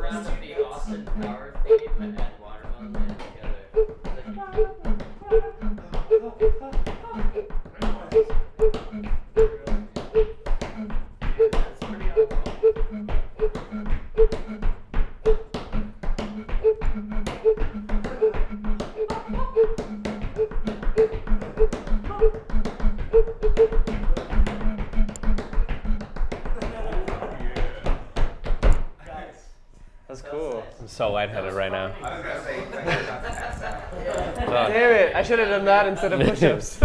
around to the Austin Power theme and Watermelon Man together. Yeah, that's pretty on point. That's cool. I'm so lightheaded right now. Damn it, I should have done that instead of push-ups.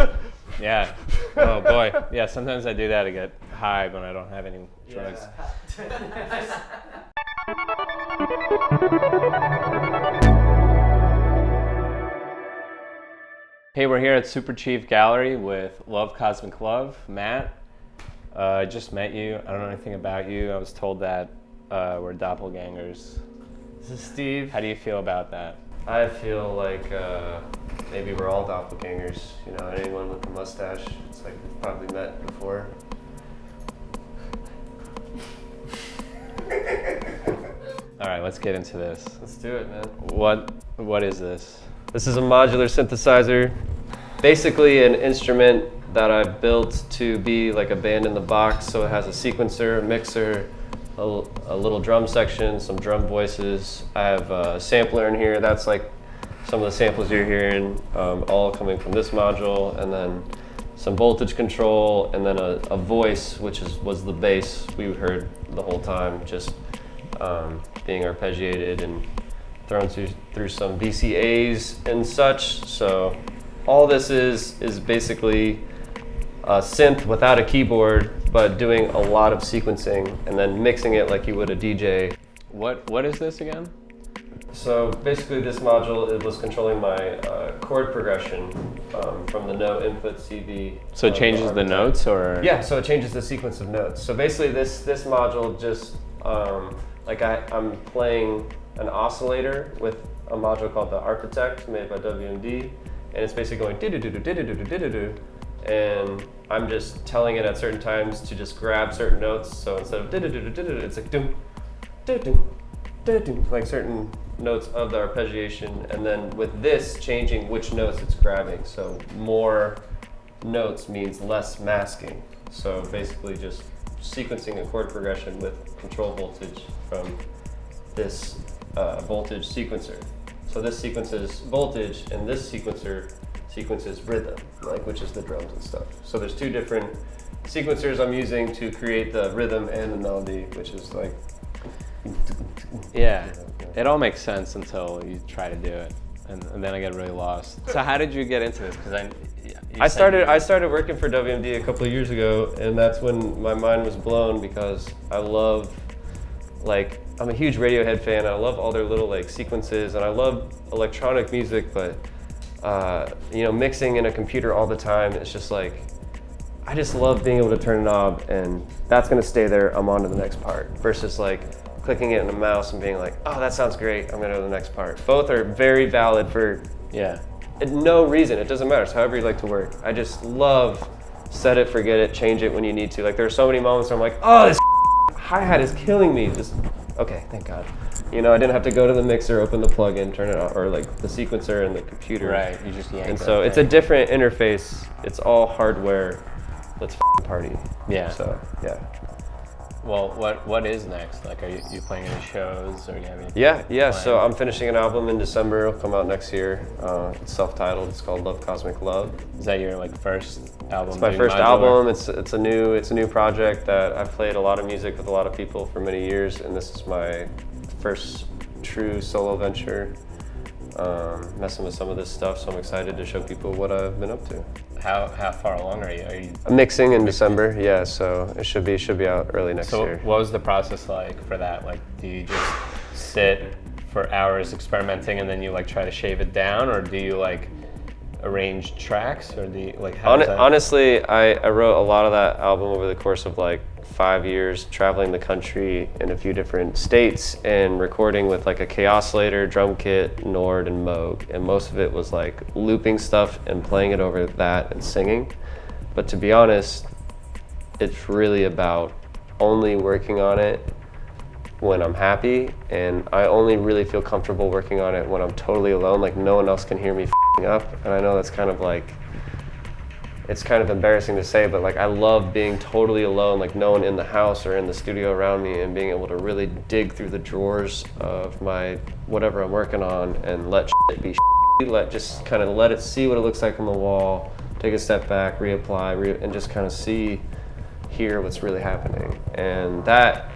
Yeah. Oh boy. Yeah, sometimes I do that to get high when I don't have any drugs. Hey, we're here at Super Chief Gallery with loveCosmiclove, Matt. I just met you. I don't know anything about you. I was told that we're doppelgangers. This is Steve. How do you feel about that? I feel like maybe we're all doppelgangers. You know, anyone with a mustache, it's like we've probably met before. All right, let's get into this. Let's do it, man. What is this? This is a modular synthesizer, basically an instrument that I've built to be like a band in the box. So it has a sequencer, a mixer, a little drum section, some drum voices. I have a sampler in here. That's like some of the samples you're hearing, all coming from this module, and then some voltage control, and then a voice, which was the bass we heard the whole time, just being arpeggiated and thrown through some VCAs and such. So all this is basically a synth without a keyboard, but doing a lot of sequencing and then mixing it like you would a DJ. What is this again? So basically this module, it was controlling my chord progression from the note input CV. So it changes the notes, or? Yeah, so it changes the sequence of notes. So basically this module just, like I'm playing an oscillator with a module called the Architect made by WMD, and it's basically going do-do-do-do-do-do-do-do-do, and I'm just telling it at certain times to just grab certain notes. So instead of do-do-do-do-do-do, it's like dum, do-do, do-do, like certain notes of the arpeggiation, and then with this changing which notes it's grabbing. So more notes means less masking. So basically just sequencing a chord progression with control voltage from this voltage sequencer. So this sequences voltage, and this sequencer sequences rhythm, like which is the drums and stuff. So there's two different sequencers I'm using to create the rhythm and the melody, which is like. Yeah, it all makes sense until you try to do it, and then I get really lost. So how did you get into this? Because I started working for WMD a couple of years ago, and that's when my mind was blown, because I love, like, I'm a huge Radiohead fan. I love all their little like sequences, and I love electronic music, but you know, mixing in a computer all the time, it's just like, I just love being able to turn a knob and that's gonna stay there, I'm on to the next part, versus like clicking it in a mouse and being like, oh, that sounds great, I'm gonna go to the next part. Both are very valid for no reason, it doesn't matter, it's however you like to work. I just love set it, forget it, change it when you need to. Like there are so many moments where I'm like, oh, this hi-hat is killing me. Just, okay, thank God. You know, I didn't have to go to the mixer, open the plugin, turn it on, or like the sequencer and the computer. Right, you just yank. And so it's a different interface. It's all hardware. Let's party. Yeah. So, yeah. Well, what is next? Like, are you playing any shows, or do you have any? Yeah. So I'm finishing an album in December. It'll come out next year. It's self-titled. It's called loveCosmiclove. Is that your like first album? It's my first album. It's a new project that I've played a lot of music with a lot of people for many years, and this is my first true solo venture. Messing with some of this stuff, so I'm excited to show people what I've been up to. How far along are you? I'm mixing in December, yeah. So it should be out early next year. So what was the process like for that? Like, do you just sit for hours experimenting and then you like try to shave it down, or do you like arrange tracks, or do you like how does that... Honestly, I wrote a lot of that album over the course of like 5 years, traveling the country in a few different states and recording with like a K-oscillator, drum kit, Nord, and Moog. And most of it was like looping stuff and playing it over that and singing. But to be honest, it's really about only working on it when I'm happy, and I only really feel comfortable working on it when I'm totally alone, like no one else can hear me f***ing up. And I know that's kind of like, it's kind of embarrassing to say, but like I love being totally alone, like no one in the house or in the studio around me, and being able to really dig through the drawers of my whatever I'm working on and let shit be shit, just kind of let it see what it looks like on the wall, take a step back, reapply, and just kind of hear what's really happening. And that,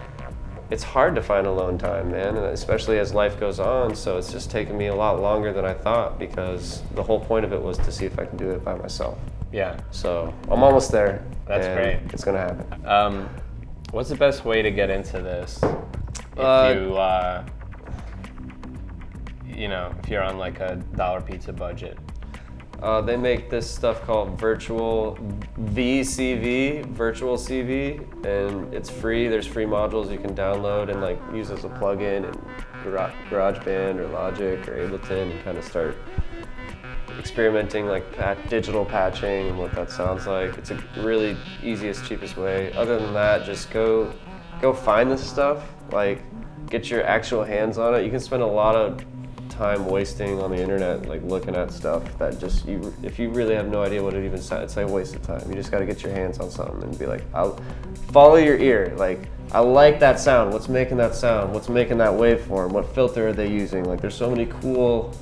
it's hard to find alone time, man, and especially as life goes on, so it's just taken me a lot longer than I thought, because the whole point of it was to see if I can do it by myself. Yeah. So I'm almost there. That's great. It's gonna happen. What's the best way to get into this? If you're on like a $1 pizza budget. They make this stuff called virtual VCV, virtual CV, and it's free. There's free modules you can download and like use as a plugin in GarageBand or Logic or Ableton, and kind of start experimenting like digital patching and what that sounds like. It's a really easiest, cheapest way. Other than that, just go find this stuff, like get your actual hands on it. You can spend a lot of time wasting on the internet, like looking at stuff that just, if you really have no idea what it even says, it's like a waste of time. You just got to get your hands on something and be like, I'll follow your ear. Like, I like that sound. What's making that sound? What's making that waveform? What filter are they using? Like, there's so many cool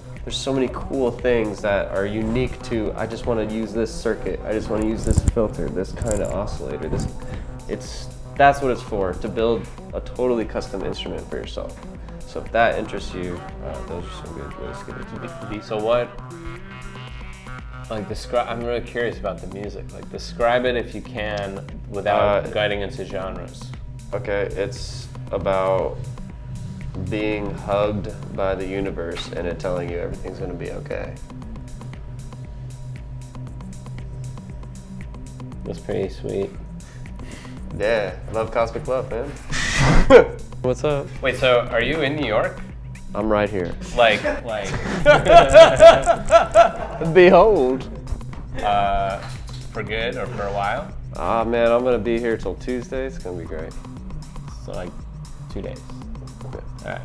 things that are unique to, I just want to use this circuit. I just want to use this filter, this kind of oscillator. That's what it's for, to build a totally custom instrument for yourself. So if that interests you, those are some good ways to get into it. So what, like describe, I'm really curious about the music. Like describe it if you can without guiding into genres. Okay, it's about being hugged by the universe and it telling you everything's gonna be okay. That's pretty sweet. Yeah, loveCosmiclove, man. What's up? Wait, so are you in New York? I'm right here. Like. Behold. For good or for a while? Man, I'm gonna be here till Tuesday. It's gonna be great. So like 2 days. Okay. All right.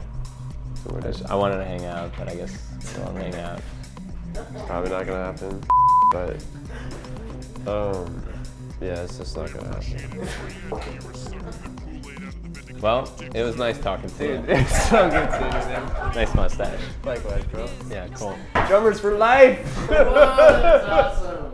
I wanted to hang out, but I guess I won't hang out. It's probably not gonna happen, but yeah, it's just not gonna happen. Well, it was nice talking to you. Dude, it's so good seeing you, man. Nice mustache. Likewise, bro. Yeah, cool. Drummers for life! Whoa, that's awesome.